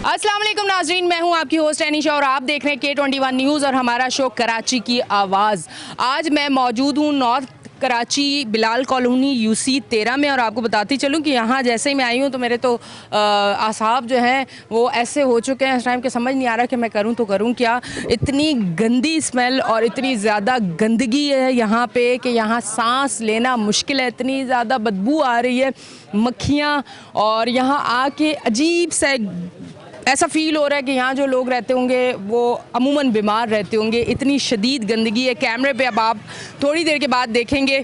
अस्सलाम वालेकुम नाजरीन, मैं हूं आपकी होस्ट एनिशा और आप देख रहे हैं K21 न्यूज़ और हमारा शो कराची की आवाज़। आज मैं मौजूद हूं north Karachi Bilal colony UC 13 में और आपको बताती चलूं कि यहाँ जैसे ही मैं आई हूँ तो मेरे तो आसाब जो हैं वो ऐसे हो चुके हैं इस टाइम के समझ नहीं आ रहा कि मैं करूँ तो करूँ क्या। इतनी गंदी स्मेल और इतनी ज़्यादा गंदगी है यहाँ पे कि यहाँ सांस लेना मुश्किल है, इतनी ज़्यादा बदबू आ रही है, मक्खियाँ, और यहाँ आके अजीब सा ऐसा फ़ील हो रहा है कि यहाँ जो लोग रहते होंगे वो अमूमन बीमार रहते होंगे, इतनी शदीद गंदगी है। कैमरे पे अब आप थोड़ी देर के बाद देखेंगे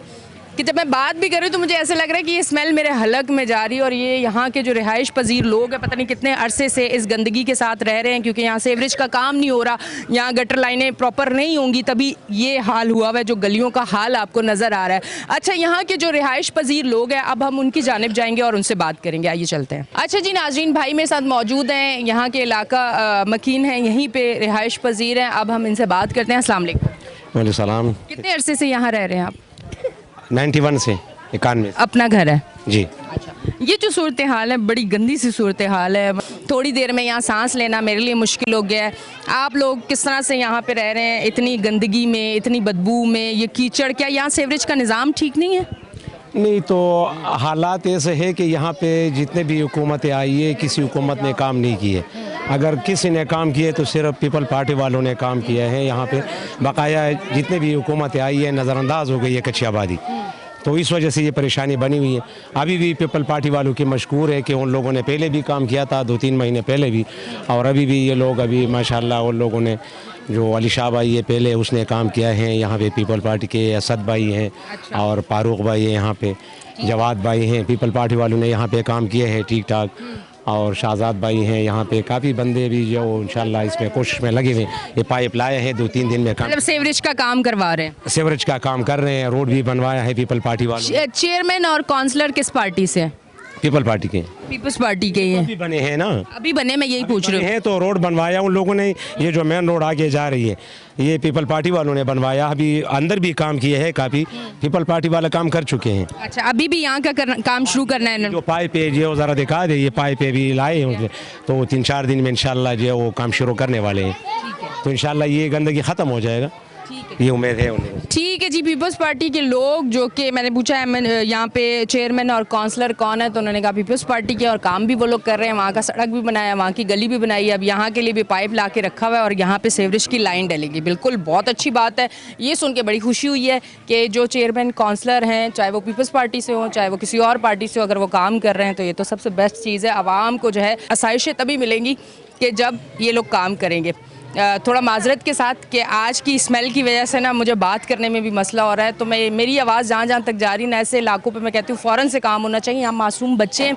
कि जब मैं बात भी कर रही हूँ तो मुझे ऐसा लग रहा है कि ये स्मेल मेरे हलक में जा रही है और ये यहाँ के जो रिहाइश पजीर लोग हैं पता नहीं कितने अरसे से इस गंदगी के साथ रह रहे हैं, क्योंकि यहाँ सीवरेज का काम नहीं हो रहा, यहाँ गटर लाइनें प्रॉपर नहीं होंगी, तभी ये हाल हुआ हुआ है जो गलियों का हाल आपको नज़र आ रहा है। अच्छा, यहाँ के जो रिहाइश पजीर लोग हैं अब हम उनकी जानिब जाएंगे और उनसे बात करेंगे, आइए चलते हैं। अच्छा जी नाजरीन, भाई मेरे साथ मौजूद हैं, यहाँ के इलाका मकीन हैं, यहीं पर रिहाइश पजीर हैं, अब हम इनसे बात करते हैं। अस्सलाम वालेकुम। वालेकुम सलाम। कितने अरसे से यहाँ रह रहे हैं आप? 91 से 91। अपना घर है जी। अच्छा, ये जो सूरत हाल है बड़ी गंदी सी सूरत हाल है, थोड़ी देर में यहाँ सांस लेना मेरे लिए मुश्किल हो गया है। आप लोग किस तरह से यहाँ पे रह रहे हैं इतनी गंदगी में, इतनी बदबू में, ये कीचड़? क्या यहाँ सीवरेज का निज़ाम ठीक नहीं है? नहीं तो हालात ऐसे है कि यहाँ पे जितने भी हुकूमतें आई है किसी हुकूमत ने काम नहीं किए। अगर किसी ने काम किए तो सिर्फ पीपल पार्टी वालों ने काम किया है। यहाँ पे बकाया जितने भी हुकूमतें आई है नज़रअंदाज हो गई है कच्ची आबादी, तो इस वजह से ये परेशानी बनी हुई है। अभी भी पीपल पार्टी वालों की मशकूर है कि उन लोगों ने पहले भी काम किया था 2-3 महीने पहले भी, और अभी भी ये लोग अभी माशाल्लाह उन लोगों ने जो अली शाह भाई है पहले उसने काम किया है यहाँ पे, पीपल पार्टी के असद भाई हैं और फारूक भाई हैं, यहाँ पे जवाद भाई हैं, पीपल पार्टी वालों ने यहाँ पे काम किए हैं ठीक ठाक, और शाहजाद भाई हैं यहाँ पे, काफ़ी बंदे भी जो इंशाल्लाह इसमें कोशिश में लगे हुए हैं। ये पाइप लाए हैं 2-3 दिन में काम, मतलब सीवरेज का काम करवा रहे हैं? सीवरेज का काम कर रहे हैं, रोड भी बनवाया है पीपल पार्टी वालों। चेयरमैन और काउंसलर किस पार्टी से? पीपल पार्टी के, पीपल्स पार्टी के हैं। अभी बने हैं ना, अभी बने, मैं यही पूछ रही हूँ। है तो रोड बनवाया उन लोगों ने, ये जो मेन रोड आगे जा रही है ये पीपल पार्टी वालों ने बनवाया, अभी अंदर भी काम किए हैं, काफ़ी पीपल पार्टी वाले काम कर चुके हैं। अच्छा, अभी भी यहाँ का काम शुरू करना है? जो पाइप है ये ज़रा दिखा दे, ये पाइप भी लाए हैं तो 3-4 दिन में इंशाल्लाह जो वो काम शुरू करने वाले हैं, तो इंशाल्लाह ये गंदगी ख़त्म हो जाएगा, ये उम्मीद है उन्हें। ठीक है जी। पीपल्स पार्टी के लोग जो कि मैंने पूछा है यहाँ पे चेयरमैन और काउंसलर कौन है, तो उन्होंने कहा पीपल्स पार्टी के, और काम भी वो लोग कर रहे हैं, वहाँ का सड़क भी बनाया, वहाँ की गली भी बनाई है, अब यहाँ के लिए भी पाइप ला के रखा हुआ है और यहाँ पे सीवरेज की लाइन डलेगी। बिल्कुल बहुत अच्छी बात है, ये सुन के बड़ी खुशी हुई है कि जो चेयरमैन काउंसलर हैं चाहे वो पीपल्स पार्टी से हो चाहे वो किसी और पार्टी से हो, अगर वो काम कर रहे हैं तो ये तो सबसे बेस्ट चीज़ है। आवाम को जो है आसाइशें तभी मिलेंगी कि जब ये लोग काम करेंगे। थोड़ा माजरत के साथ कि आज की स्मेल की वजह से ना मुझे बात करने में भी मसला हो रहा है, तो मैं मेरी आवाज़ जहाँ जहाँ तक जा रही ना ऐसे इलाकों पे मैं कहती हूँ फ़ौरन से काम होना चाहिए। यहाँ मासूम बच्चे,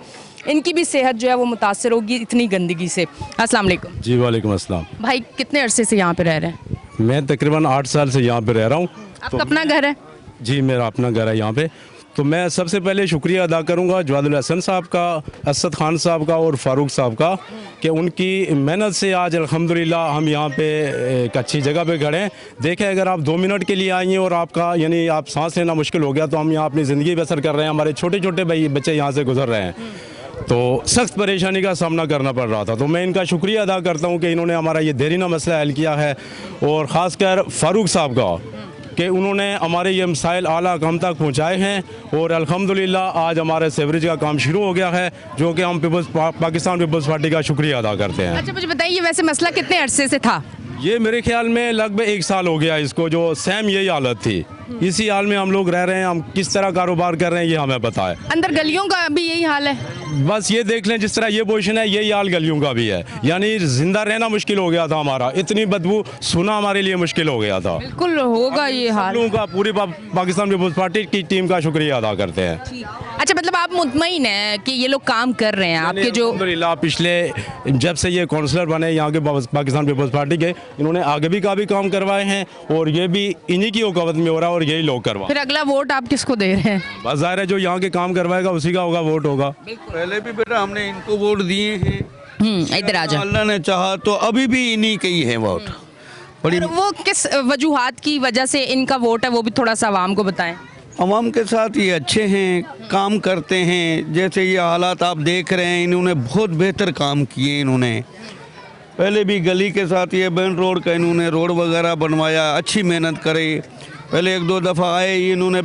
इनकी भी सेहत जो है वो मुतासर होगी इतनी गंदगी से। अस्सलाम वालेकुम। जी वालेकुम अस्सलाम। भाई कितने अरसे से यहाँ पे रह रहे हैं? मैं तकरीबन 8 साल से यहाँ पे रह रहा हूँ। आपका अपना घर है? जी मेरा अपना घर है यहाँ पे। तो मैं सबसे पहले शुक्रिया अदा करूँगा जवादुल हसन साहब का, असद खान साहब का और फ़ारूक साहब का कि उनकी मेहनत से आज अल्हम्दुलिल्लाह हम यहाँ पे एक अच्छी जगह पे खड़े हैं। देखें, अगर आप 2 मिनट के लिए आई हैं और आपका यानी आप सांस लेना मुश्किल हो गया तो हम यहाँ अपनी ज़िंदगी बसर कर रहे हैं, हमारे छोटे छोटे बच्चे यहाँ से गुजर रहे हैं, तो सख्त परेशानी का सामना करना पड़ रहा था। तो मैं इनका शुक्रिया अदा करता हूँ कि इन्होंने हमारा ये देरीना मसला हल किया है, और ख़ासकर फ़ारूक साहब का कि उन्होंने हमारे ये मसाइल आला हम तक पहुँचाए हैं, और अल्हम्दुलिल्लाह आज हमारे सीवरेज का काम शुरू हो गया है, जो कि हम पाकिस्तान पीपल्स पार्टी का शुक्रिया अदा करते हैं। अच्छा, मुझे बताइए वैसे मसला कितने अरसे से था? ये मेरे ख्याल में लगभग 1 साल हो गया इसको, जो सेम यही हालत थी, इसी हाल में हम लोग रह रहे हैं। हम किस तरह कारोबार कर रहे हैं ये हमें पता है। अंदर गलियों का भी यही हाल है? बस ये देख लें, जिस तरह ये पोजीशन है यही हाल गलियों का भी है, यानी जिंदा रहना मुश्किल हो गया था हमारा, इतनी बदबू सुना हमारे लिए मुश्किल हो गया था। बिल्कुल होगा ये हाल। लोगों का पूरी पाकिस्तान पीपल्स पार्टी की टीम का शुक्रिया अदा करते हैं। अच्छा, मतलब आप मुतमईन हैं कि ये लोग काम कर रहे हैं आपके जो? अल्हम्दुलिल्लाह पिछले जब से ये काउंसलर बने यहाँ के पाकिस्तान पीपल्स पार्टी के, इन्होंने आगे भी काफ़ी काम करवाए हैं, और ये भी इन्हीं की औकात में हो रहा है और यही लोग करवा। फिर अगला वोट आप किसको दे रहे हैं? बस ज़ाहिर है जो यहाँ के काम करवाएगा उसी का होगा वोट होगा। पहले भी बेटा हमने इनको वोट दिए हैं, इधर आ जाओ। अल्लाह ने चाहा तो अभी भी इन्हीं के ही है वोट। बड़ी और वो किस वजूहात की वजह से इनका वोट है वो भी थोड़ा सा आवाम को बताएं। अवाम के साथ ये अच्छे हैं, काम करते हैं। जैसे ये हालात आप देख रहे हैं, इन्होंने बहुत बेहतर काम किए। इन्होंने पहले भी गली के साथ ये मेन रोड का इन्होंने रोड वगैरह बनवाया, अच्छी मेहनत करे। पहले 1-2 दफ़ा आए, इन्होंने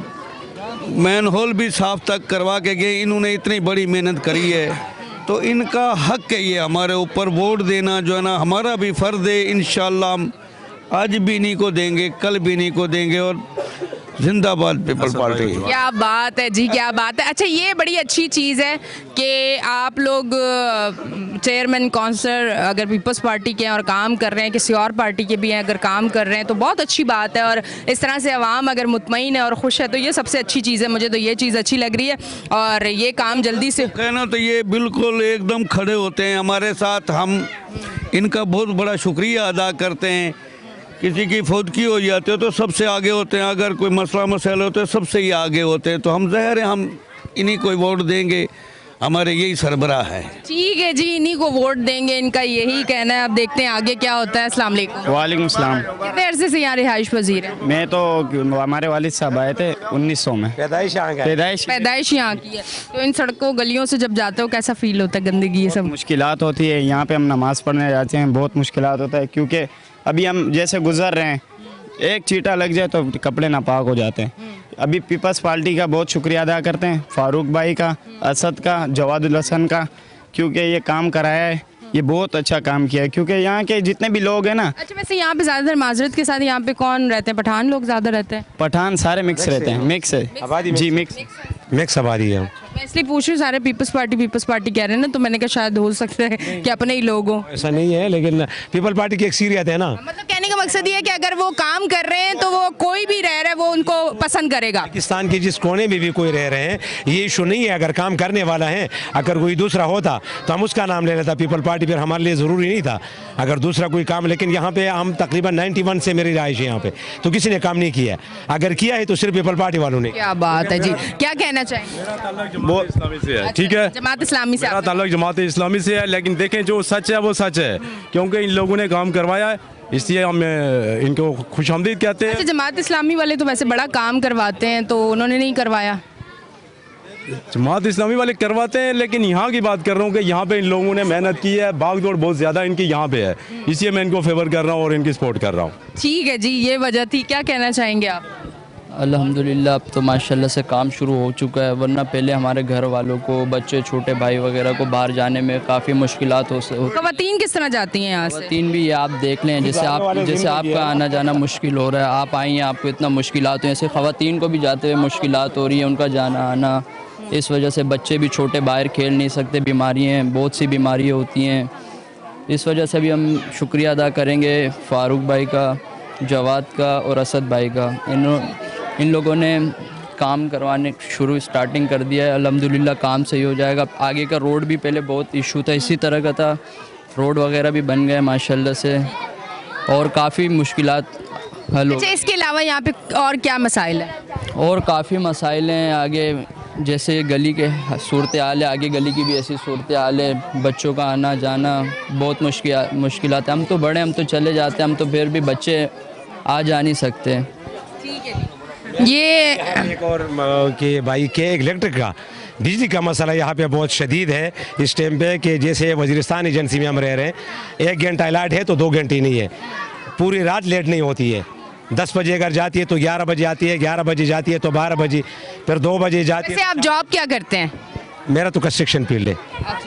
मैन होल भी साफ तक करवा के गए। इन्होंने इतनी बड़ी मेहनत करी है, तो इनका हक है ये हमारे ऊपर वोट देना, जो है ना हमारा भी फ़र्ज़ है। इंशाअल्लाह हम आज भी इन्हीं को देंगे, कल भी इन्हीं को देंगे। और जिंदाबाद पीपल पार्टी। क्या बात है जी, क्या बात है। अच्छा, ये बड़ी अच्छी चीज़ है कि आप लोग चेयरमैन काउंसलर अगर पीपल्स पार्टी के हैं और काम कर रहे हैं, किसी और पार्टी के भी हैं अगर काम कर रहे हैं, तो बहुत अच्छी बात है। और इस तरह से अवाम अगर मुतमईन है और खुश है तो ये सबसे अच्छी चीज़ है। मुझे तो ये चीज़ अच्छी लग रही है और ये काम जल्दी से कहना तो ये बिल्कुल एकदम खड़े होते हैं हमारे साथ। हम इनका बहुत बड़ा शुक्रिया अदा करते हैं। किसी की फौतगी हो जाती है तो सबसे आगे होते हैं, अगर कोई मसला मसाइल होते हैं सबसे ही आगे होते हैं। तो हम ज़ाहिर है हम इन्हीं को वोट देंगे, हमारे यही सरबराह है। ठीक है जी, इन्हीं को वोट देंगे, इनका यही कहना है। अब देखते हैं आगे क्या होता है। अस्सलाम वालेकुम। वालेकुम सलाम। कितने अरसे से यहाँ रिहाइश पजीर है? मैं तो हमारे वालिद साहब आए थे 1900 में। पैदाइश यहाँ की है। तो इन सड़कों गलियों से जब जाते हो कैसा फील होता है? गंदगी ये सब मुश्किलात होती है। यहाँ पे हम नमाज़ पढ़ने जाते हैं, बहुत मुश्किलात होता है, क्योंकि अभी हम जैसे गुजर रहे हैं, एक चीटा लग जाए तो कपड़े नापाक हो जाते हैं। अभी पीपल्स पार्टी का बहुत शुक्रिया अदा करते हैं, फारूक भाई का, असद का, जवादुल हसन का, क्योंकि ये काम कराया है। ये बहुत अच्छा काम किया है, क्योंकि यहाँ के जितने भी लोग हैं ना। अच्छा, वैसे यहाँ पे ज़्यादातर माजरत के साथ यहाँ पे कौन रहते हैं? पठान लोग ज़्यादा रहते हैं? पठान सारे मिक्स रहते हैं। मिक्स है जी, मिक्स आबादी है। मैं इसलिए पूछ रही हूँ, सारे पीपल्स पार्टी कह रहे हैं ना, तो मैंने कहा शायद हो सकता है कि अपने ही लोग हों। ऐसा नहीं है, लेकिन पीपल पार्टी की अक्सरियत है ना। मतलब कहने का मकसद ये है कि अगर वो काम कर रहे हैं तो वो कोई भी रह रहा है वो उनको पसंद करेगा। पाकिस्तान के जिस कोने में भी कोई रह रहे हैं, ये इशू नहीं है। अगर काम करने वाला है, अगर कोई दूसरा होता तो हम उसका नाम ले लेता। पीपल पार्टी फिर हमारे लिए ज़रूरी नहीं था अगर दूसरा कोई काम। लेकिन यहाँ पे हम तकरीबन 91 से मेरी राइश है यहाँ पे, तो किसी ने काम नहीं किया। अगर किया है तो सिर्फ पीपल पार्टी वालों ने। क्या बात है जी, क्या कहना चाहेंगे? वो इस्लामी से है, ठीक है। जमात इस्लामी से मेरा ताल्लुक जमात इस्लामी से है, लेकिन देखें जो सच है वो सच है, क्योंकि इन लोगों ने काम करवाया है, इसलिए हम इनको खुशामदीद कहते हैं। अच्छा, जमात इस्लामी वाले तो वैसे बड़ा काम करवाते हैं, तो उन्होंने नहीं करवाया? जमात इस्लामी वाले करवाते हैं, लेकिन यहाँ की बात कर रहा हूँ कि यहाँ पे इन लोगों ने मेहनत की है, भागदौड़ बहुत ज़्यादा इनकी यहाँ पे है, इसलिए मैं इनको फेवर कर रहा हूँ और इनकी सपोर्ट कर रहा हूँ। ठीक है जी, ये वजह थी। क्या कहना चाहेंगे आप? अल्हम्दुलिल्लाह अब तो माशाल्लाह से काम शुरू हो चुका है, वरना पहले हमारे घर वालों को, बच्चे छोटे भाई वगैरह को बाहर जाने में काफ़ी मुश्किलात हो। ख़वातीन किस तरह जाती हैं यहाँ से? ख़वातीन भी आप देख लें, जैसे आपका आना जाना मुश्किल हो रहा है, आप आई हैं आपको इतना मुश्किलात हो, ऐसे ख़वातीन को भी जाते हुए मुश्किलात हो रही है, उनका जाना आना। इस वजह से बच्चे भी छोटे बाहर खेल नहीं सकते, बीमारियाँ, बहुत सी बीमारियाँ होती हैं। इस वजह से भी हम शुक्रिया अदा करेंगे फारूक भाई का, जवाद का और असद भाई का। इन लोगों ने काम करवाने स्टार्टिंग कर दिया है। अल्हम्दुलिल्लाह काम सही हो जाएगा। आगे का रोड भी पहले बहुत इशू था, इसी तरह का था, रोड वगैरह भी बन गए माशाल्लाह से, और काफ़ी मुश्किलात हल हो। अच्छा, इसके अलावा यहाँ पे और क्या मसाइल है? और काफ़ी मसाइल हैं आगे, जैसे गली के सूरत हाल है, आगे गली की भी ऐसी सूरत हाल है, बच्चों का आना जाना बहुत मुश्किलात है। हम तो बड़े, हम तो चले जाते हैं, हम तो फिर भी बच्चे आ जा नहीं सकते। ठीक है, ये एक और कि भाई के इलेक्ट्रिक का बिजली का मसला यहाँ पे बहुत शदीद है इस टाइम पे, कि जैसे वज़ीरिस्तान एजेंसी में हम रह रहे हैं, 1 घंटा लाइट है तो 2 घंटे नहीं है, पूरी रात लेट नहीं होती है। 10 बजे अगर जाती है तो 11 बजे आती है, 11 बजे जाती है तो 12 बजे, फिर 2 बजे जाती है। वैसे आप जॉब क्या करते हैं? मेरा तो कंस्ट्रक्शन फील्ड है।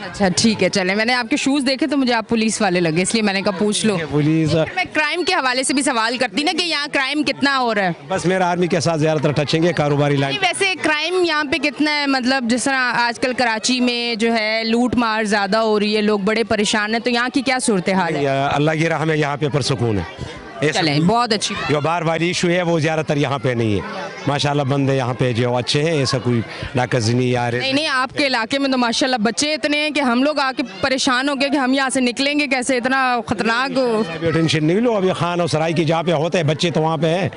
अच्छा, ठीक है, चले। मैंने आपके शूज़ देखे तो मुझे आप पुलिस वाले लगे, इसलिए मैंने कहा पूछ लो। पुलिस मैं क्राइम के हवाले से भी सवाल करती ना कि यहाँ क्राइम कितना हो रहा है। बस मेरा आर्मी के साथ ज़्यादातर टचिंग है, कारोबारी लाइन। वैसे क्राइम यहाँ पे कितना है? मतलब जिस तरह आजकल कराची में जो है लूट मार ज़्यादा हो रही है, लोग बड़े परेशान हैं, तो यहाँ की क्या सूरत हाल है? अल्लाह की राह में यहाँ पे पुरसुकून है। चलें, बहुत अच्छी। जो बार बार इशू है वो ज़्यादातर यहाँ पे नहीं है। माशाल्लाह बंदे यहाँ पे जो अच्छे हैं, ऐसा कोई नाकज़नी आ रहे नहीं, आपके इलाके में तो माशाल्लाह बच्चे इतने हैं कि हम लोग आके परेशान हो गए कि हम यहाँ से निकलेंगे कैसे, इतना ख़तरनाक। टेंशन नहीं लो, अभी खान और सराय की जहाँ पे होते हैं बच्चे तो वहाँ पे है।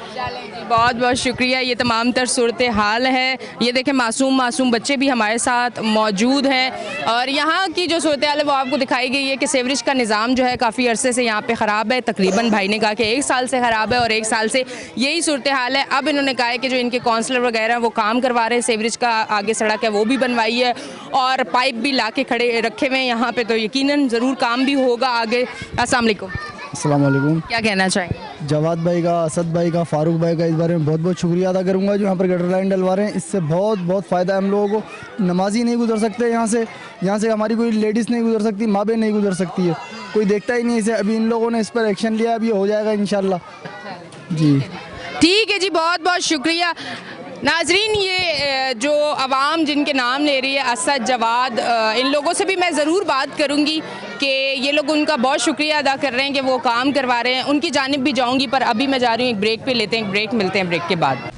बहुत बहुत शुक्रिया। ये तमाम तर सूरत हाल है। ये देखें मासूम मासूम बच्चे भी हमारे साथ मौजूद हैं और यहाँ की जो सूरत हाल है वो आपको दिखाई गई है कि सीवरेज का निज़ाम जो है काफ़ी अरसे से यहाँ पे ख़राब है। तकरीबन भाई ने कहा कि 1 साल से ख़राब है और 1 साल से यही सूरत हाल है। अब इन्होंने कहा है कि जो इनके काउंसलर वगैरह वो काम करवा रहे हैं, सीवरेज का आगे सड़क है वो भी बनवाई है और पाइप भी ला के खड़े रखे हुए हैं यहाँ पे, तो यकीनन ज़रूर काम भी होगा आगे। अस्सलाम वालेकुम। अस्सलाम वालेकुम। क्या कहना चाहेंगे? जवाद भाई का, असद भाई का, फारूक भाई का इस बारे में बहुत बहुत शुक्रिया अदा करूंगा जो यहाँ पर गटर लाइन डलवा रहे हैं। इससे बहुत बहुत फ़ायदा है हम लोगों को। नमाजी नहीं गुजर सकते यहाँ से हमारी कोई लेडीज़ नहीं गुजर सकती, माँ बहन नहीं गुजर सकती है, कोई देखता ही नहीं इसे। अभी इन लोगों ने इस पर एक्शन लिया, अभी हो जाएगा इंशाल्लाह जी। ठीक है जी, बहुत बहुत शुक्रिया। नाजरीन, ये जो आवाम जिनके नाम ले रही है, असद, जवाद, इन लोगों से भी मैं ज़रूर बात करूंगी कि ये लोग उनका बहुत शुक्रिया अदा कर रहे हैं कि वो काम करवा रहे हैं। उनकी जानिब भी जाऊंगी, पर अभी मैं जा रही हूँ एक ब्रेक पे, लेते हैं एक ब्रेक, मिलते हैं ब्रेक के बाद।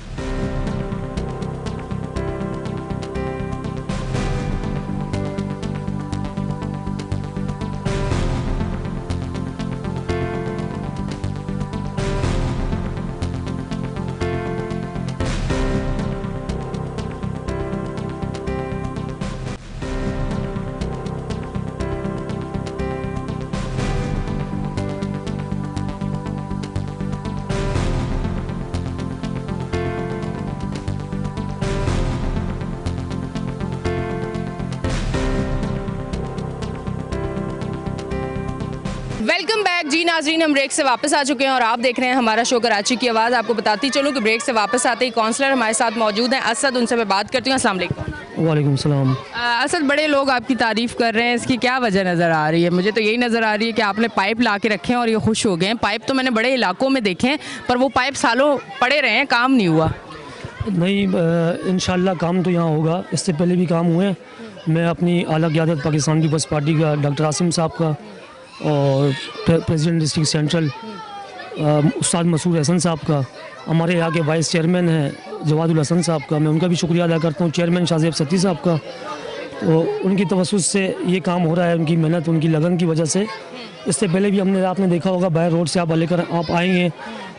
वेलकम बैक जी नाजरीन, हम ब्रेक से वापस आ चुके हैं और आप देख रहे हैं हमारा शो कराची की आवाज़। आपको बताती चलूँ कि ब्रेक से वापस आते ही काउंसलर हमारे साथ मौजूद हैं, असद। उनसे मैं बात करती हूँ। अस्सलाम वालेकुम। वालेकुम सलाम। असद, बड़े लोग आपकी तारीफ़ कर रहे हैं, इसकी क्या वजह नज़र आ रही है? मुझे तो यही नज़र आ रही है कि आपने पाइप ला के रखे हैं और ये खुश हो गए हैं। पाइप तो मैंने बड़े इलाकों में देखे हैं, पर वो पाइप सालों पड़े रहे हैं, काम नहीं हुआ। नहीं, इंशाल्लाह काम तो यहाँ होगा। इससे पहले भी काम हुए हैं। मैं अपनी आला क़यादत पाकिस्तान पीपल्स पार्टी का, डॉक्टर आसिम साहब का और प्रेसिडेंट डिस्ट्रिक्ट सेंट्रल उस्ताद मसूद हसन साहब का, हमारे यहाँ के वाइस चेयरमैन हैं जवादुल हसन साहब का, मैं उनका भी शुक्रिया अदा करता हूँ। चेयरमैन शाहजेब सत्ती साहब का, तो उनकी तवस्सुस से ये काम हो रहा है, उनकी मेहनत, उनकी लगन की वजह से। इससे पहले भी आपने देखा होगा, बाहर रोड से आप लेकर आप आएंगे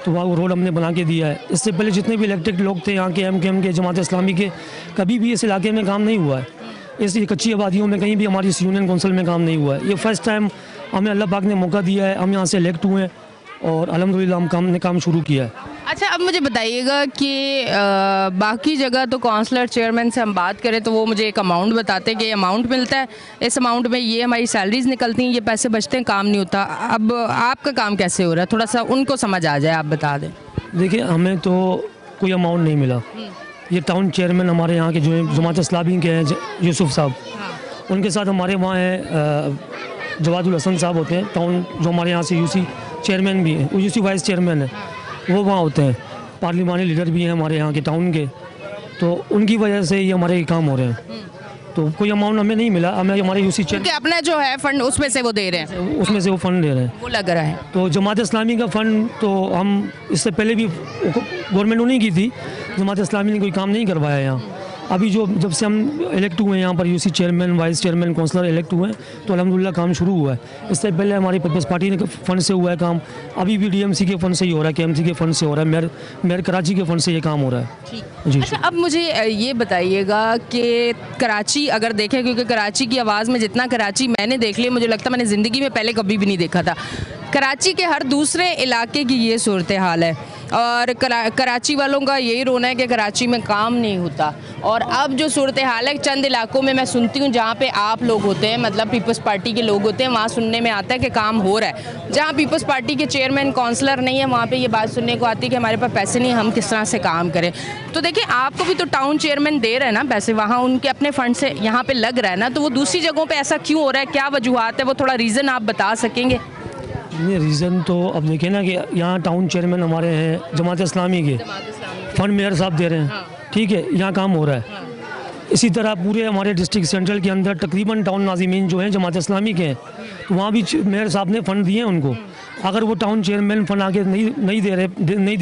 तो वहाँ वो रोड हमने बना के दिया है। इससे पहले जितने भी इलेक्टेड लोग थे यहाँ के, MKM के, जमात इस्लामी के, कभी भी इस इलाके में काम नहीं हुआ है। इस कच्ची आबादियों में कहीं भी हमारी इस यूनियन कौंसिल में काम नहीं हुआ है। ये फर्स्ट टाइम हमें अल्लाह पाक ने मौका दिया है, हम यहाँ से इलेक्ट हुए हैं और अल्हम्दुलिल्लाह हम काम शुरू किया है। अच्छा, अब मुझे बताइएगा कि बाकी जगह तो काउंसलर चेयरमैन से हम बात करें तो वो मुझे एक अमाउंट बताते हैं कि अमाउंट मिलता है, इस अमाउंट में ये हमारी सैलरीज निकलती हैं, ये पैसे बचते हैं, काम नहीं होता। अब आपका काम कैसे हो रहा है, थोड़ा सा उनको समझ आ जाए, आप बता दें। देखिए, हमें तो कोई अमाउंट नहीं मिला। ये टाउन चेयरमैन हमारे यहाँ के जो जमात इस्लामी के हैं, यूसुफ साहब, उनके साथ हमारे वहाँ हैं जवादुल हसन साहब होते हैं टाउन, जो हमारे यहाँ से UC चेयरमैन भी हैं, वो UC वाइस चेयरमैन है, वो वहाँ होते हैं। पार्लिमानी लीडर भी हैं हमारे यहाँ के टाउन के, तो उनकी वजह से ये हमारे काम हो रहे हैं। तो कोई अमाउंट हमें नहीं मिला, हमें हमारे UC क्योंकि अपना जो है फंड उसमें से वो दे रहे हैं, उसमें से वो फ़ंड दे रहे हैं, वो लग रहा है। तो जमात इस्लामी का फ़ंड तो हम इससे पहले भी गवर्नमेंट ने नहीं की थी, जमात इस्लामी ने कोई काम नहीं करवाया यहाँ। अभी जब से हम इलेक्ट हुए हैं यहाँ पर, UC chairman, vice chairman, councillor elect हुए हैं, तो अल्हम्दुलिल्लाह काम शुरू हुआ है। इससे पहले हमारी पीपल्स पार्टी ने फ़ंड से हुआ है काम, अभी भी DMC के फ़ंड से ही हो रहा है, KMC के फ़ंड से हो रहा है, मेयर कराची के फ़ंड से ये काम हो रहा है जी। अच्छा, अब मुझे ये बताइएगा कि कराची अगर देखें, क्योंकि कराची की आवाज़ में जितना कराची मैंने देख लिया, मुझे लगता है मैंने ज़िंदगी में पहले कभी भी नहीं देखा था। कराची के हर दूसरे इलाके की ये सूरत हाल है और कराची वालों का यही रोना है कि कराची में काम नहीं होता। और अब जो सूरत हाल है, चंद इलाकों में मैं सुनती हूँ जहाँ पे आप लोग होते हैं, मतलब पीपल्स पार्टी के लोग होते हैं, वहाँ सुनने में आता है कि काम हो रहा है। जहाँ पीपल्स पार्टी के चेयरमैन, काउंसलर नहीं है, वहाँ पे ये बात सुनने को आती है कि हमारे पास पैसे नहीं, हम किस तरह से काम करें। तो देखिए, आपको भी तो टाउन चेयरमैन दे रहे हैं ना पैसे, वहाँ उनके अपने फंड से यहाँ पर लग रहा है ना, तो वो दूसरी जगहों पर ऐसा क्यों हो रहा है, क्या वजूहत है, वो थोड़ा रीज़न आप बता सकेंगे? ये रीज़न तो अब देखिए ना कि यहाँ टाउन चेयरमैन हमारे हैं जमात इस्लामी के, फंड मेयर साहब दे रहे हैं, ठीक है, यहाँ काम हो रहा है। इसी तरह पूरे हमारे डिस्ट्रिक्ट सेंट्रल के अंदर तकरीबन टाउन नाज़िमीन जो हैं जमात इस्लामी के हैं, तो वहाँ भी मेयर साहब ने फ़ंड दिए हैं उनको। अगर वो टाउन चेयरमैन फ़ंड आगे नहीं दे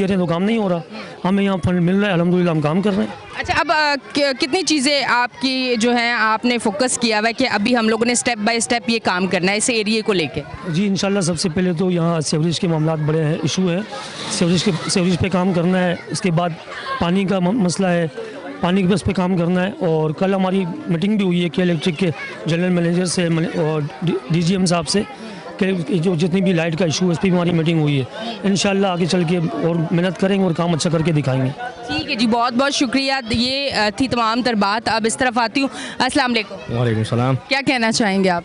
रहे तो काम नहीं हो रहा। हमें यहाँ फ़ंड मिल रहा है, अल्हम्दुलिल्लाह हम काम कर रहे हैं। अच्छा, अब कितनी चीज़ें आपकी जो हैं आपने फोकस किया हुआ है कि अभी हम लोगों ने स्टेप बाय स्टेप ये काम करना है इस एरिया को लेके? जी इंशाल्लाह सबसे पहले तो यहाँ सीवरेज के मामला बड़े हैं, इशू है, सीवरेज पे काम करना है। इसके बाद पानी का मसला है, पानी के बस पे काम करना है। और कल हमारी मीटिंग भी हुई है के इलेक्ट्रिक के जनरल मैनेजर से और DGM साहब से कि जो जितनी भी लाइट का इशू है उस पर भी हमारी मीटिंग हुई है। इंशाल्लाह आगे चल के और मेहनत करेंगे और काम अच्छा करके दिखाएंगे। ठीक है जी, बहुत बहुत शुक्रिया। ये थी तमाम तर बात। अब इस तरफ आती हूँ। अस्सलाम वालेकुम। वालेकुम सलाम। क्या कहना चाहेंगे आप?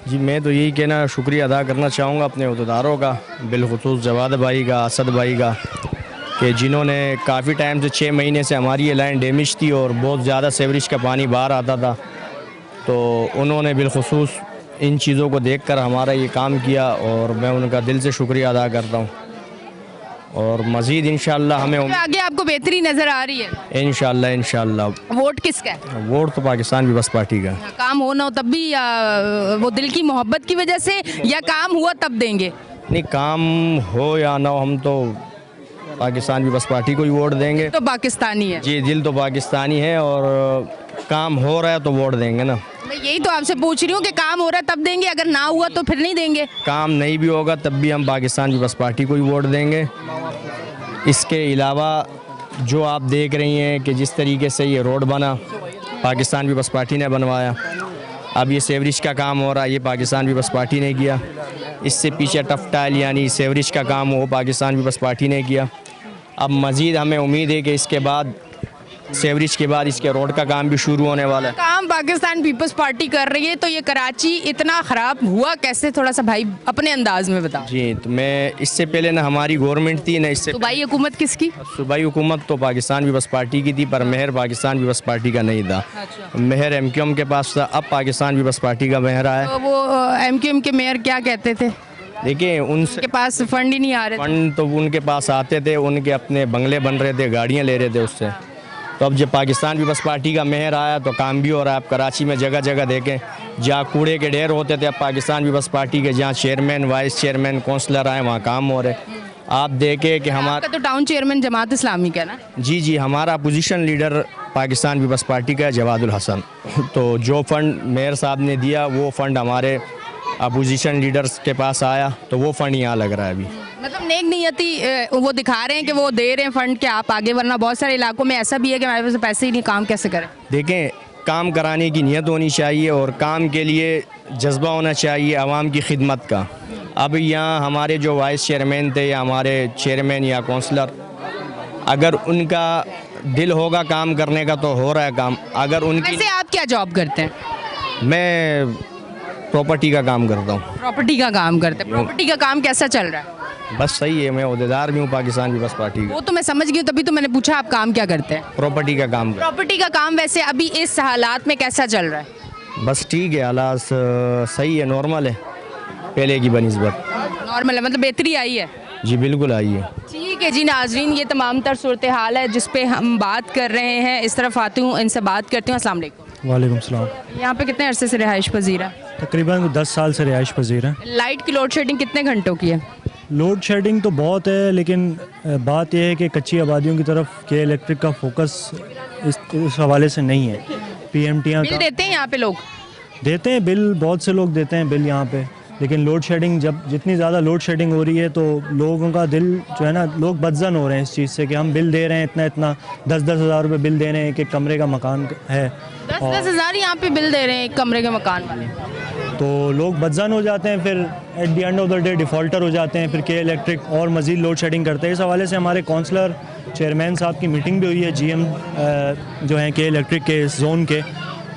जी मैं तो यही कहना शुक्रिया अदा करना चाहूँगा अपने अहदेदारों का, बिलखुसूस जवाद भाई का, असद भाई का, कि जिन्होंने काफ़ी टाइम से 6 महीने से हमारी ये लाइन डैमेज थी और बहुत ज़्यादा सीवरेज का पानी बाहर आता था, तो उन्होंने बिलखुसूस इन चीज़ों को देखकर हमारा ये काम किया और मैं उनका दिल से शुक्रिया अदा करता हूँ। और मज़ीद इंशाअल्लाह हमें आगे आपको बेहतरी नज़र आ रही है? इंशाअल्लाह। वोट किसका है? वोट तो पाकिस्तान पीपल्स पार्टी का। काम हो ना हो तब भी, या वो दिल की मोहब्बत की वजह से, या काम हुआ तब देंगे? नहीं, काम हो या ना हो हम तो पाकिस्तान पीपल्स पार्टी को ही वोट देंगे। तो पाकिस्तानी है जी, दिल तो पाकिस्तानी है और काम हो रहा है तो वोट देंगे ना। मैं यही तो आपसे पूछ रही हूँ कि काम हो रहा है तब देंगे, अगर ना हुआ तो फिर नहीं देंगे? काम नहीं भी होगा तब भी हम पाकिस्तान पीपल्स पार्टी को ही वोट देंगे। इसके अलावा जो आप देख रही हैं कि जिस तरीके से ये रोड बना पाकिस्तान पीपल्स पार्टी ने बनवाया, अब ये सीवरेज का काम हो रहा है, ये पाकिस्तान पीपल्स पार्टी ने किया। इससे पीछे टफ टाइल यानी सीवरेज का काम हो पाकिस्तान पीपल्स पार्टी ने किया। अब मज़ीद हमें उम्मीद है कि इसके बाद सीवरेज के बाद इसके रोड का काम भी शुरू होने वाला है। काम पाकिस्तान पीपल्स पार्टी कर रही है, तो ये कराची इतना ख़राब हुआ कैसे? थोड़ा सा भाई अपने अंदाज में बताओ। जी, तो मैं इससे पहले ना हमारी गवर्नमेंट थी ना, इससे सूबाई हुकूमत किसकी? सूबाई हुकूमत तो पाकिस्तान पीपल्स पार्टी की थी, पर मेहर पाकिस्तान पीपल्स पार्टी का नहीं था। मेहर MQM के पास था, अब पाकिस्तान पीपल्स पार्टी का मेहर आया। तो वो MQM के मेयर क्या कहते थे? देखिए, उनके पास फंड ही नहीं आ रहे थे। फंड तो उनके पास आते थे, उनके अपने बंगले बन रहे थे, गाड़ियाँ ले रहे थे उससे। तो अब जब पाकिस्तान पीपल्स पार्टी का मेहर आया तो काम भी हो रहा है। आप कराची में जगह जगह देखें, जहाँ कूड़े के ढेर होते थे अब पाकिस्तान पीपल्स पार्टी के जहाँ चेयरमैन, वाइस चेयरमैन, काउंसलर आए वहाँ काम हो रहे। आप देखें कि हमारा तो टाउन चेयरमैन जमात इस्लामी का ना? जी, हमारा opposition leader Pakistan Peoples Party का है, जवादुल हसन। तो जो फंड मेयर साहब ने दिया वो फंड हमारे अपोजिशन लीडर्स के पास आया, तो वो फंड यहाँ लग रहा है अभी। मतलब नेक नियति वो दिखा रहे हैं कि वो दे रहे हैं फंड के आप आगे, वरना बहुत सारे इलाकों में ऐसा भी है कि हमारे पास पैसे ही नहीं, काम कैसे करें? देखें, काम कराने की नीयत होनी चाहिए और काम के लिए जज्बा होना चाहिए आवाम की खिदमत का। अब यहाँ हमारे जो वाइस चेयरमैन थे या हमारे चेयरमैन या काउंसलर, अगर उनका दिल होगा काम करने का तो हो रहा है काम। अगर उनकी वैसे आप क्या जॉब करते हैं? मैं प्रॉपर्टी का काम करता हूँ। प्रॉपर्टी का काम करते हैं। प्रॉपर्टी का काम कैसा चल रहा है? बस सही है, मैं अहदेदार भी हूँ पाकिस्तान पीपल्स पार्टी का। वो तो मैं समझ गई, तभी तो मैंने पूछा आप काम क्या करते हैं? प्रॉपर्टी का काम प्रॉपर्टी का काम वैसे अभी इस हालात में कैसा चल रहा है? बस ठीक है, हालात सही है, नॉर्मल है, पहले की बनिस्बत नॉर्मल है, मतलब बेहतरी आई है? जी बिल्कुल आई है। ठीक है जी नाजरीन, ये तमाम तर सूरत हाल है जिस पे हम बात कर रहे हैं। इस तरफ आती हूँ, इनसे बात करती हूँ। अस्सलाम वालेकुम। वालेकुम सलाम। यहाँ पे कितने अरसे से रिहाइश पजीर है? तकरीबन 10 साल से रिहाइश पजीर है। लाइट की लोड शेडिंग कितने घंटों की है? लोड शेडिंग तो बहुत है, लेकिन बात यह है कि कच्ची आबादियों की तरफ के इलेक्ट्रिक का फोकस इस हवाले से नहीं है। PMTयाँ बिल देते हैं यहाँ पे लोग? देते हैं बिल, बहुत से लोग देते हैं बिल यहाँ पे, लेकिन लोड शेडिंग जितनी ज़्यादा लोड शेडिंग हो रही है तो लोगों का दिल जो है ना, लोग बदजन हो रहे हैं इस चीज़ से कि हम बिल दे रहे हैं इतना 10-10 हज़ार रुपये बिल दे रहे हैं कि कमरे का मकान है। 10-10 हज़ार यहाँ पे बिल दे रहे हैं एक कमरे के मकान वाले, तो लोग बदजन हो जाते हैं, फिर at the end of the day defaulter हो जाते हैं, फिर के इलेक्ट्रिक और मज़ीद लोड शेडिंग करते हैं। इस हवाले से हमारे काउंसलर चेयरमैन साहब की मीटिंग भी हुई है, GM जो हैं के इलेक्ट्रिक के जोन के,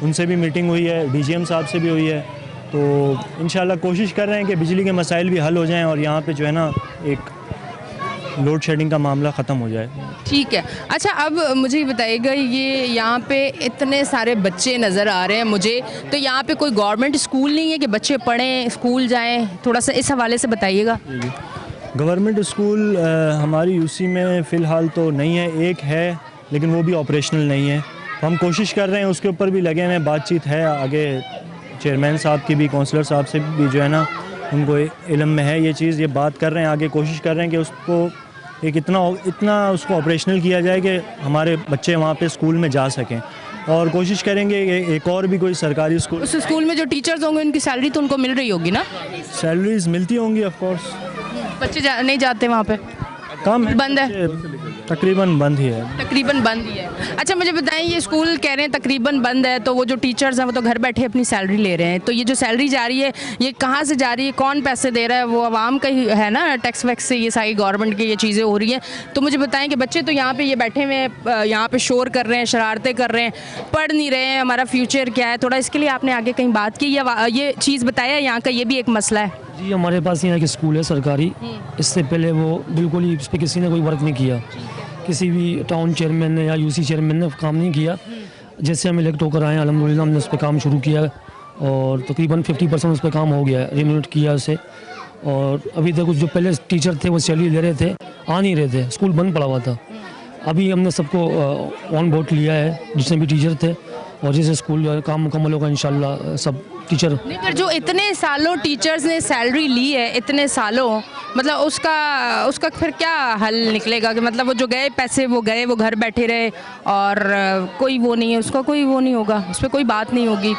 उनसे भी मीटिंग हुई है, DGM साहब से भी हुई है। तो इंशाल्लाह कोशिश कर रहे हैं कि बिजली के मसाइल भी हल हो जाएं और यहाँ पे जो है ना एक लोड शेडिंग का मामला ख़त्म हो जाए। ठीक है। अच्छा, अब मुझे बताइएगा, ये यहाँ पे इतने सारे बच्चे नज़र आ रहे हैं मुझे, तो यहाँ पे कोई गवर्नमेंट स्कूल नहीं है कि बच्चे पढ़ें, स्कूल जाएं? थोड़ा सा इस हवाले से बताइएगा। गवर्नमेंट स्कूल हमारी UC में फ़िलहाल तो नहीं है, एक है लेकिन वो भी ऑपरेशनल नहीं है। तो हम कोशिश कर रहे हैं, उसके ऊपर भी लगे हुए, बातचीत है आगे चेयरमैन साहब की भी, काउंसलर साहब से भी जो है ना उनको इल्म में है ये चीज़, ये बात कर रहे हैं, आगे कोशिश कर रहे हैं कि उसको एक इतना उसको ऑपरेशनल किया जाए कि हमारे बच्चे वहाँ पे स्कूल में जा सकें, और कोशिश करेंगे कि एक और भी कोई सरकारी स्कूल। उस स्कूल में जो टीचर्स होंगे उनकी सैलरी तो उनको मिल रही होगी ना? सैलरीज मिलती होंगी ऑफ कोर्स। बच्चे नहीं जाते वहाँ पे? कम है, बंद है? तकरीबन बंद ही है। तकरीबन बंद ही है। अच्छा मुझे बताएं, ये स्कूल कह रहे हैं तकरीबन बंद है, तो वो जो टीचर्स हैं वो तो घर बैठे अपनी सैलरी ले रहे हैं, तो ये जो सैलरी जा रही है ये कहाँ से जा रही है, कौन पैसे दे रहा है? वो आवाम का ही है ना, टैक्स वैक्स से ये सारी गवर्नमेंट की ये चीज़ें हो रही हैं। तो मुझे बताएं कि बच्चे तो यहाँ पे ये बैठे हुए हैं, यहाँ पे शोर कर रहे हैं, शरारतें कर रहे हैं, पढ़ नहीं रहे हैं, हमारा फ्यूचर क्या है, थोड़ा इसके लिए आपने आगे कहीं बात की या ये चीज़ बताया? यहाँ का ये भी एक मसला है। जी हमारे पास यहाँ एक स्कूल है सरकारी, इससे पहले वो बिल्कुल ही इस पर किसी ने कोई वर्क नहीं किया, किसी भी टाउन चेयरमैन ने या यूसी चेयरमैन ने काम नहीं किया। जैसे हम इलेक्ट होकर आए अल्हम्दुलिल्लाह हमने उस पर काम शुरू किया और तकरीबन 50% उस पर काम हो गया है, रिन्यूट किया उसे। और अभी तक जो पहले टीचर थे वो सैलरी ले रहे थे, आ नहीं रहे थे, स्कूल बंद पड़ा हुआ था। अभी हमने सबको ऑन बोर्ड लिया है जितने भी टीचर थे, और जैसे स्कूल काम मुकम्मल होगा इंशाल्लाह सब टीचर। नहीं पर जो इतने सालों टीचर्स ने सैलरी ली है, इतने सालों, मतलब उसका फिर क्या हल निकलेगा? कि मतलब वो जो गए पैसे वो गए, वो घर बैठे रहे और कोई वो नहीं है, उसका कोई वो नहीं होगा, उस पर कोई बात नहीं होगी।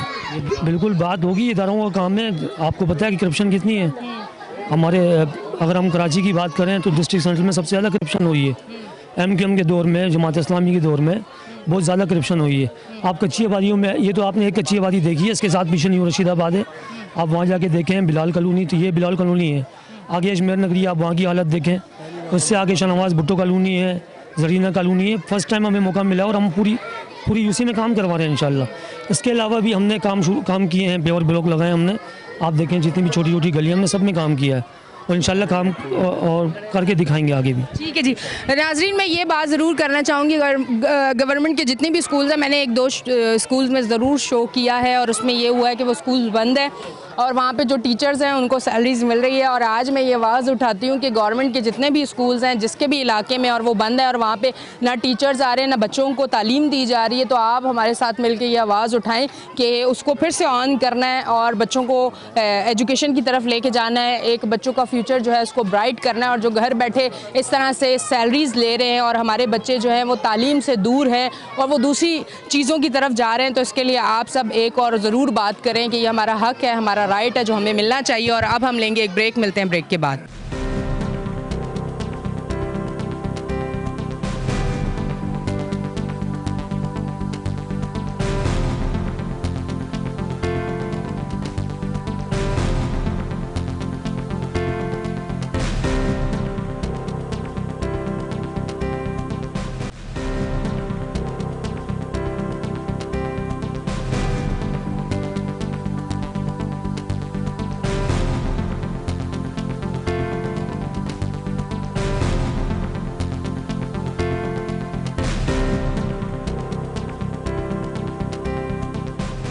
बिल्कुल बात होगी, इदारों का काम है। आपको पता है कि करप्शन कितनी है हमारे, अगर हम कराची की बात करें तो डिस्ट्रिक्ट सेंटर में सबसे ज़्यादा करप्शन हुई है। MQM के दौर में, जमात इस्लामी के दौर में बहुत ज़्यादा करप्शन हुई है। आप कच्ची आबादियों में, ये तो आपने एक कच्ची आबादी देखी है, इसके साथ पीछे न्यू रशीदाबाद है, आप वहाँ जाके देखें बिलाल कॉलोनी, तो ये बिलाल कॉलोनी है। आगे अजमेर नगरी, आप वहाँ की हालत देखें, उससे आगे शाहनवाज भुट्टो कॉलोनी है, जरीना कॉलोनी है। फर्स्ट टाइम हमें मौका मिला और हम पूरी यूसी में काम करवा रहे हैं इंशाल्लाह। इसके अलावा भी हमने काम किए हैं, पेवर ब्लॉक लगाए हमने, आप देखें जितनी भी छोटी छोटी गलियाँ हमने सब में काम किया है, और इंशाल्लाह काम और करके दिखाएंगे आगे भी। ठीक है जी। नाजरीन मैं ये बात ज़रूर करना चाहूँगी, गवर्नमेंट के जितने भी स्कूल्स हैं, मैंने 1-2 स्कूल्स में ज़रूर शो किया है और उसमें ये हुआ है कि वो स्कूल बंद है और वहाँ पे जो टीचर्स हैं उनको सैलरीज मिल रही है। और आज मैं ये आवाज़ उठाती हूँ कि गवर्नमेंट के जितने भी स्कूल्स हैं जिसके भी इलाके में और वो बंद है और वहाँ पे ना टीचर्स आ रहे हैं, ना बच्चों को तालीम दी जा रही है, तो आप हमारे साथ मिलकर ये आवाज़ उठाएं कि उसको फिर से ऑन करना है और बच्चों को एजुकेशन की तरफ लेके जाना है, एक बच्चों का फ्यूचर जो है उसको ब्राइट करना है। और जो घर बैठे इस तरह से सैलरीज ले रहे हैं और हमारे बच्चे जो हैं वो तालीम से दूर हैं और वो दूसरी चीज़ों की तरफ जा रहे हैं, तो इसके लिए आप सब एक और ज़रूर बात करें कि ये हमारा हक है, हमारा राइट है जो हमें मिलना चाहिए। और अब हम लेंगे एक ब्रेक, मिलते हैं ब्रेक के बाद।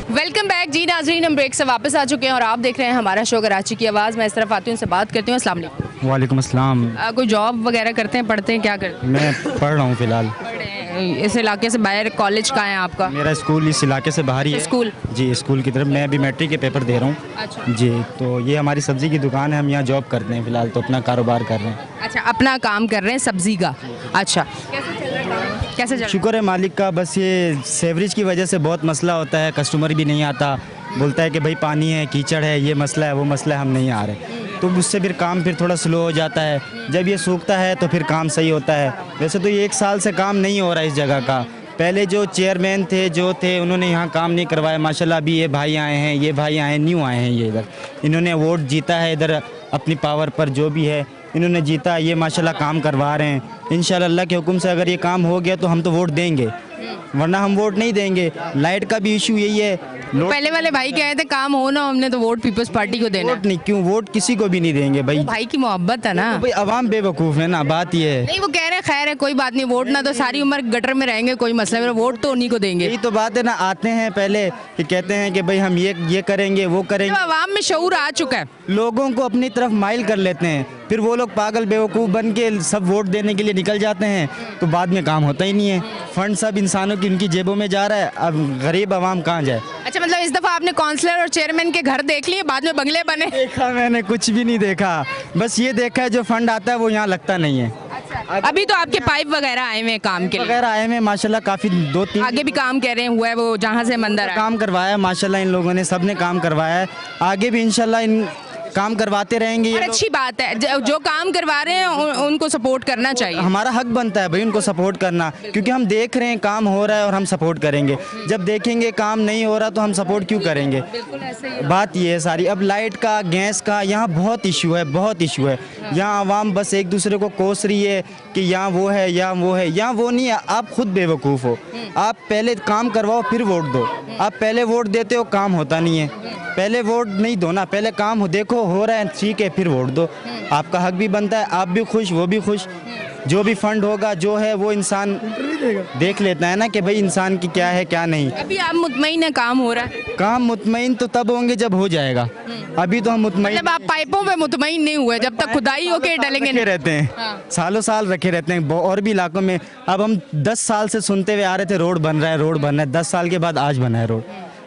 वेलकम बैक जी नाजरीन, हम ब्रेक से वापस आ चुके हैं और आप देख रहे हैं हमारा शो कराची की आवाज़। मैं इस तरफ आती हूँ, उनसे बात करती हूँ। अस्सलाम वालेकुम। वालेकुम अस्सलाम। कोई जॉब वगैरह करते हैं, पढ़ते हैं, क्या करते हैं? मैं पढ़ रहा हूँ फ़िलहाल। पढ़ रहे हैं। इस इलाके से बाहर कॉलेज कहाँ है आपका? मेरा स्कूल इस इलाके से बाहर ही है। स्कूल? जी स्कूल की तरफ। मैं अभी मैट्रिक के पेपर दे रहा हूँ। अच्छा जी, तो ये हमारी सब्ज़ी की दुकान है, हम यहाँ जॉब करते हैं फ़िलहाल, तो अपना कारोबार कर रहे हैं। अच्छा, अपना काम कर रहे हैं सब्जी का। अच्छा, कैसे चल रहा है काम? कैसे चल रहा है? शुक्र है मालिक का। बस ये सेवरेज की वजह से बहुत मसला होता है, कस्टमर भी नहीं आता, बोलता है कि भाई पानी है, कीचड़ है, ये मसला है, वो मसला है, हम नहीं आ रहे, तो उससे फिर काम फिर थोड़ा स्लो हो जाता है। जब ये सूखता है तो फिर काम सही होता है। वैसे तो ये 1 साल से काम नहीं हो रहा है इस जगह का। पहले जो चेयरमैन थे जो थे उन्होंने यहाँ काम नहीं करवाया। माशाल्लाह अभी ये भाई आए हैं, ये भाई आए न्यू आए हैं, ये इधर इन्होंने वोट जीता है, इधर अपनी पावर पर जो भी है इन्होंने जीता, ये माशाल्लाह काम करवा रहे हैं। इंशाल्लाह अल्लाह के हुक्म से अगर ये काम हो गया तो हम तो वोट देंगे, वरना हम वोट नहीं देंगे। लाइट का भी इशू यही है। पहले वाले भाई कहे थे काम हो ना, हमने तो वोट पीपल्स पार्टी को देना। वोट नहीं, क्यों वोट किसी को भी नहीं देंगे भाई। भाई की मोहब्बत है ना भाई, अवाम बेवकूफ़ है ना, बात ये है। नहीं वो कह रहे हैं खैर है, कोई बात नहीं, वोट ना तो सारी उम्र गटर में रहेंगे, कोई मसला नहीं, वोट तो उन्हीं को देंगे। यही तो बात है ना, आते हैं पहले कि कहते हैं कि भाई हम ये करेंगे, वो करेंगे। तो आवाम में शऊर आ चुका है, लोगों को अपनी तरफ माइल कर लेते हैं, फिर वो लोग पागल बेवकूफ़ बन के सब वोट देने के लिए निकल जाते हैं, तो बाद में काम होता ही नहीं है। फंड सब इंसानों की उनकी जेबों में जा रहा है, अब गरीब आवाम कहाँ जाए। अच्छा, मतलब इस दफ़ा आपने काउंसलर और चेयरमैन के घर देख लिए, बाद में बंगले बने? देखा मैंने कुछ भी नहीं देखा, बस ये देखा है जो फंड आता है वो यहाँ लगता नहीं है। अभी तो आपके पाइप वगैरह आए हुए हैं काम के लिए, वगैरह आए हैं माशाल्लाह, काफ़ी 2-3 आगे भी काम कह रहे हैं हुआ है वो जहाँ से मंदिर है। काम करवाया है माशाल्लाह, इन लोगों ने सब ने काम करवाया है, आगे भी इंशाल्लाह इन काम करवाते रहेंगे। और अच्छी बात है, जो काम करवा रहे हैं उनको सपोर्ट करना चाहिए। हमारा हक बनता है भाई उनको सपोर्ट करना, क्योंकि हम देख रहे हैं काम हो रहा है और हम सपोर्ट करेंगे। जब देखेंगे काम नहीं हो रहा तो हम सपोर्ट क्यों करेंगे। बात ये है सारी। अब लाइट का, गैस का यहाँ बहुत इशू है, बहुत इशू है। यहाँ आवाम बस एक दूसरे को कोस रही है कि यहाँ वो है, यहाँ वो है। यहाँ वो नहीं है, आप खुद बेवकूफ़ हो। आप पहले काम करवाओ फिर वोट दो। आप पहले वोट देते हो, काम होता नहीं है। पहले वोट नहीं दो ना, पहले काम हो, देखो हो रहा है ठीक है फिर वोट दो। आपका हक भी बनता है, आप भी खुश वो भी खुश। जो भी फंड होगा जो है वो इंसान देख लेता है ना कि भाई इंसान की क्या है क्या नहीं। अभी आप मुतमईन है काम हो रहा है? काम मुतमईन तो तब होंगे जब हो जाएगा, अभी तो हम मुतमईन। जब आप पाइपों पे मुतमईन नहीं हुए, जब तक खुदाई होके डलेंगे रखे रहते हैं, सालों साल रखे रहते हैं। और भी इलाकों में अब हम 10 साल से सुनते हुए आ रहे थे रोड बन रहा है, रोड बन रहा है। 10 साल के बाद आज बना है रोड।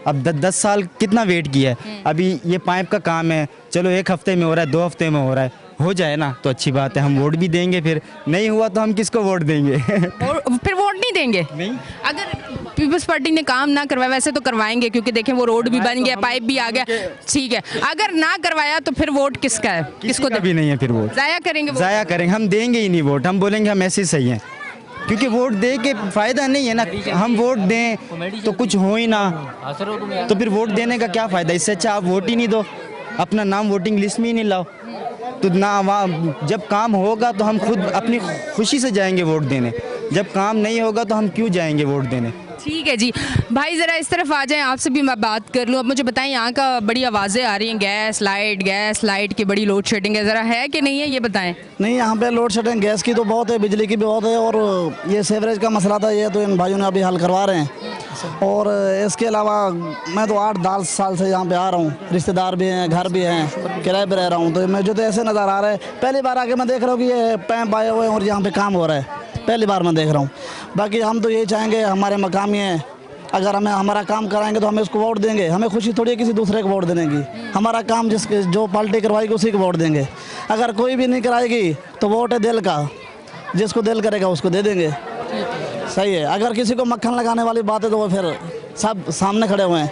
अब 10 साल कितना वेट किया है। अभी ये पाइप का काम है, चलो 1 हफ्ते में हो रहा है, 2 हफ्ते में हो रहा है, हो जाए ना तो अच्छी बात है, हम वोट भी देंगे। फिर नहीं हुआ तो हम किसको वोट देंगे? और फिर वोट नहीं देंगे? नहीं। अगर पीपल्स पार्टी ने काम ना करवाया, वैसे तो करवाएंगे क्योंकि देखें वो रोड भी बन गया, पाइप भी आ गया, ठीक है। अगर ना करवाया तो फिर वोट किसका है? किसको भी नहीं है, फिर वोट जाया करेंगे? जाया करेंगे, हम देंगे ही नहीं वोट। हम बोलेंगे हम ऐसे ही सही हैं, क्योंकि वोट दे के फ़ायदा नहीं है ना। हम वोट दें तो कुछ हो ही ना, तो फिर वोट देने का क्या फ़ायदा। इससे अच्छा आप वोट ही नहीं दो, अपना नाम वोटिंग लिस्ट में ही नहीं लाओ। तो ना जब काम होगा तो हम खुद अपनी खुशी से जाएंगे वोट देने, जब काम नहीं होगा तो हम क्यों जाएंगे वोट देने। ठीक है जी भाई, ज़रा इस तरफ आ जाएं, आपसे भी मैं बात कर लूँ। अब मुझे बताएं, यहाँ का बड़ी आवाज़ें आ रही हैं, गैस लाइट की बड़ी लोड शेडिंग है, ज़रा है कि नहीं है ये बताएं। नहीं, यहाँ पे लोड शेडिंग गैस की तो बहुत है, बिजली की भी बहुत है, और ये सीवरेज का मसला था, ये तो इन भाइयों ने अभी हल करवा रहे हैं। और इसके अलावा मैं तो 8-10 साल से यहाँ पे आ रहा हूँ, रिश्तेदार भी हैं, घर भी हैं, किराए पे रह रहा हूँ। तो मुझे तो ऐसे नज़र आ रहा है, पहली बार आके मैं देख रहा हूँ कि ये पैंप आए हुए हैं और यहाँ पे काम हो रहा है, पहली बार मैं देख रहा हूँ। बाकी हम तो यही चाहेंगे, हमारे मकामी हैं, अगर हमें हमारा काम कराएंगे तो हमें उसको वोट देंगे। हमें खुशी थोड़ी है किसी दूसरे को वोट देने की। हमारा काम जिसके जो पार्टी करवाएगी उसी को वोट देंगे। अगर कोई भी नहीं कराएगी तो वोट है दिल का, जिसको दिल करेगा उसको दे देंगे। सही है। अगर किसी को मक्खन लगाने वाली बात है तो वो फिर सब सामने खड़े हुए हैं।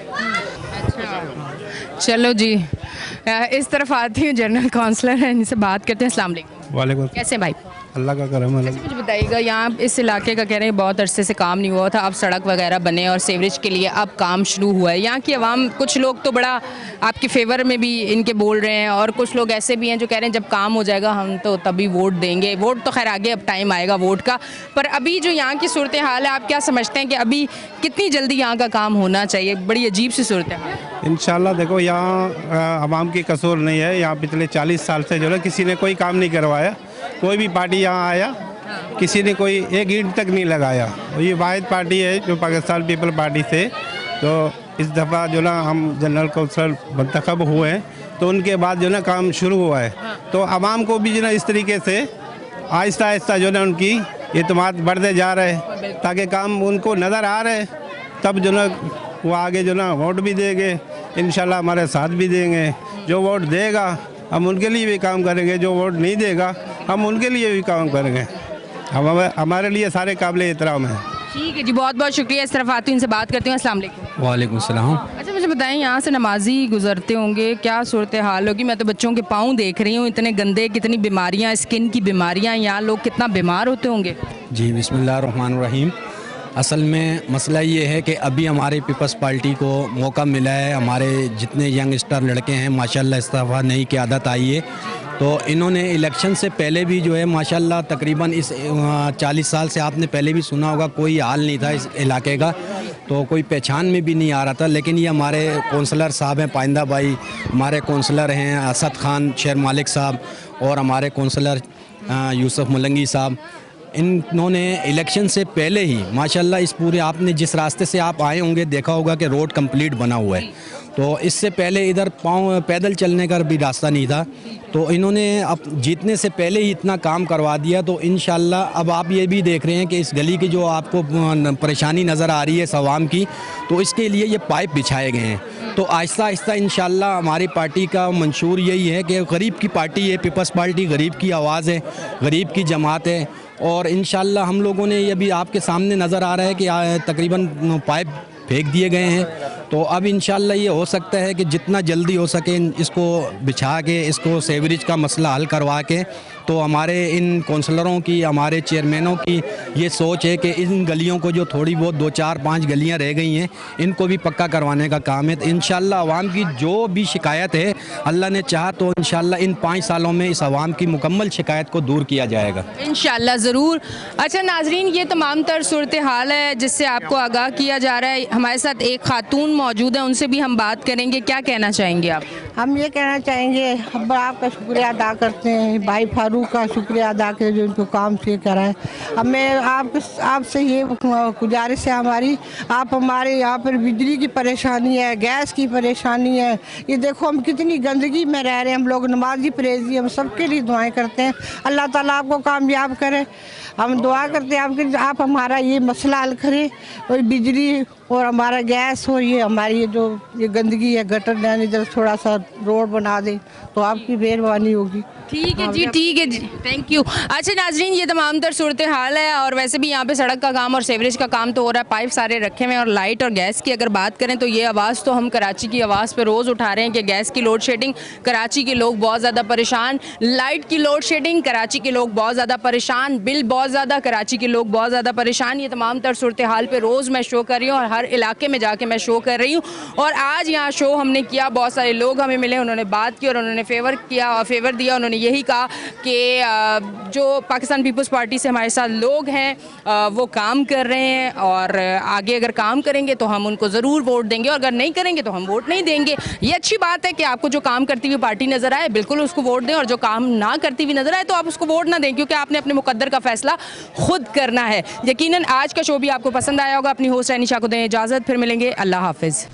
चलो जी, इस तरफ आती हूँ, जनरल काउंसलर हैं, इनसे बात करते हैं। अस्सलाम वालेकुम। वालेकुम। कैसे भाई? अल्लाह का करम है। मुझे बताइएगा, यहाँ इस इलाके का कह रहे हैं बहुत अरसे से काम नहीं हुआ था, अब सड़क वगैरह बने और सीवरेज के लिए अब काम शुरू हुआ है। यहाँ की आवाम, कुछ लोग तो बड़ा आपके फेवर में भी इनके बोल रहे हैं, और कुछ लोग ऐसे भी हैं जो कह रहे हैं जब काम हो जाएगा हम तो तभी वोट देंगे। वोट तो खैर आगे, अब टाइम आएगा वोट का, पर अभी जो यहाँ की सूरत हाल है, आप क्या समझते हैं कि अभी कितनी जल्दी यहाँ का काम होना चाहिए? बड़ी अजीब सी सूरत हाल है। इंशाल्लाह देखो, यहाँ आवाम की कसूर नहीं है। यहाँ पिछले 40 साल से जो है किसी ने कोई काम नहीं करवाया। कोई भी पार्टी यहाँ आया, किसी ने कोई एक ईंट तक नहीं लगाया। और ये वाहिद पार्टी है जो पाकिस्तान पीपल पार्टी से, तो इस दफ़ा जो ना हम जनरल काउंसिल मुंतखब हुए हैं, तो उनके बाद जो ना काम शुरू हुआ है। तो आवाम को भी जो ना इस तरीके से आहिस्ता आहिस्ता जो ना उनकी एतमाद बढ़ते जा रहे हैं, ताकि काम उनको नज़र आ रहे, तब जो ना वो आगे जो ना वोट भी देंगे, इंशाल्लाह हमारे साथ भी देंगे। जो वोट देगा हम उनके लिए भी काम करेंगे, जो वोट नहीं देगा हम उनके लिए भी काम करेंगे। हमारे लिए सारे काबिल एहतराम हैं। ठीक है जी, बहुत बहुत शुक्रिया। इस तरफ आती हूँ, इनसे बात करती हूँ। अस्सलाम वालेकुम। वालेकुम सलाम। अच्छा, मुझे बताएं, यहाँ से नमाजी गुजरते होंगे, क्या सूरत हाल होगी? मैं तो बच्चों के पाँव देख रही हूँ, इतने गंदे, कितनी बीमारियाँ, स्किन की बीमारियाँ, यहाँ लोग कितना बीमार होते होंगे। जी बिस्मिल्लाहिर्रहमानिर्रहीम। असल में मसला ये है कि अभी हमारे पीपल्स पार्टी को मौका मिला है। हमारे जितने यंगस्टर लड़के हैं माशाल्लाह, इस्तीफ़ा नई क़यादत आई है, तो इन्होंने इलेक्शन से पहले भी जो है माशाल्लाह तकरीबन इस 40 साल से आपने पहले भी सुना होगा, कोई हाल नहीं था इस इलाके का, तो कोई पहचान में भी नहीं आ रहा था। लेकिन ये हमारे कौंसलर साहब हैं, पाइंदा भाई हमारे कौंसलर हैं, असद खान शेर मालिक साहब, और हमारे कौंसलर यूसुफ मुलंगी साहब, इन्होंने इलेक्शन से पहले ही माशाल्लाह इस पूरे, आपने जिस रास्ते से आप आए होंगे देखा होगा कि रोड कंप्लीट बना हुआ है, तो इससे पहले इधर पाँव पैदल चलने का भी रास्ता नहीं था, तो इन्होंने अब जीतने से पहले ही इतना काम करवा दिया। तो इंशाल्लाह अब आप ये भी देख रहे हैं कि इस गली की जो आपको परेशानी नज़र आ रही है सवाम की, तो इसके लिए ये पाइप बिछाए गए हैं। तो आहिस्ता आहिस्ता इंशाल्लाह हमारी पार्टी का मंशूर यही है कि गरीब की पार्टी है, पीपल्स पार्टी गरीब की आवाज़ है, गरीब की जमात है। और इंशाल्लाह हम लोगों ने ये भी आपके सामने नज़र आ रहा है कि तकरीबन पाइप फेंक दिए गए हैं। तो अब इंशाल्लाह ये हो सकता है कि जितना जल्दी हो सके इसको बिछा के इसको सेवरेज का मसला हल करवा के, तो हमारे इन कौंसलरों की, हमारे चेयरमैनों की ये सोच है कि इन गलियों को जो थोड़ी बहुत 2 4 5 गलियां रह गई हैं इनको भी पक्का करवाने का काम है। तो इंशाल्लाह आवाम की जो भी शिकायत है, अल्लाह ने चाहा तो इंशाल्लाह इन 5 सालों में इस आवाम की मुकम्मल शिकायत को दूर किया जाएगा इंशाल्लाह ज़रूर। अच्छा नाजरीन, ये तमाम तर सूरत हाल है जिससे आपको आगाह किया जा रहा है। हमारे साथ एक खातून मौजूद है, उनसे भी हम बात करेंगे। क्या कहना चाहेंगे आप? हम ये कहना चाहेंगे, हम आपका शुक्रिया अदा करते हैं, भाई फारूक का शुक्रिया अदा करें जो इनको काम से कराएं। हमें आपसे ये गुजारिश है हमारी, आप हमारे यहाँ पर बिजली की परेशानी है, गैस की परेशानी है। ये देखो हम कितनी गंदगी में रह रहे हैं, हम लोग नमाजी परहेजी, हम सबके लिए दुआएं करते हैं। अल्लाह ताला आपको कामयाब करे। हम दुआ करते हैं आप हमारा ये मसला हल करें, और बिजली और हमारा गैस हो, ये हमारी ये गंदगी है, गटर डैन इधर थोड़ा सा रोड बना दें तो आपकी मेहरबानी होगी। ठीक है जी, ठीक है जी, थैंक यू। अच्छा नाजरीन, ये तमाम तर सूरत हाल है। और वैसे भी यहाँ पे सड़क का काम और सेवरेज का काम तो हो रहा है, पाइप सारे रखे हुए हैं। और लाइट और गैस की अगर बात करें तो ये आवाज़ तो हम कराची की आवाज़ पे रोज़ उठा रहे हैं कि गैस की लोड शेडिंग, कराची के लोग बहुत ज़्यादा परेशान, लाइट की लोड शेडिंग, कराची के लोग बहुत ज़्यादा परेशान, बिल बहुत ज़्यादा, कराची के लोग बहुत ज़्यादा परेशान। ये तमाम तर सूरत हाल पर रोज़ मैं शो कर रही हूँ और हर इलाके में जाके मैं शो कर रही हूँ। और आज यहाँ शो हमने किया, बहुत सारे लोग हमें मिले, उन्होंने बात की और उन्होंने फेवर दिया। उन्होंने यही कहा कि जो पाकिस्तान पीपल्स पार्टी से हमारे साथ लोग हैं वो काम कर रहे हैं, और आगे अगर काम करेंगे तो हम उनको ज़रूर वोट देंगे, और अगर नहीं करेंगे तो हम वोट नहीं देंगे। ये अच्छी बात है कि आपको जो काम करती हुई पार्टी नज़र आए बिल्कुल उसको वोट दें, और जो काम ना करती हुई नज़र आए तो आप उसको वोट ना दें, क्योंकि आपने अपने मुकद्दर का फैसला खुद करना है। यकीनन आज का शो भी आपको पसंद आया होगा। अपनी होस्ट एनिशा को दें इजाज़त, फिर मिलेंगे। अल्लाह हाफिज़।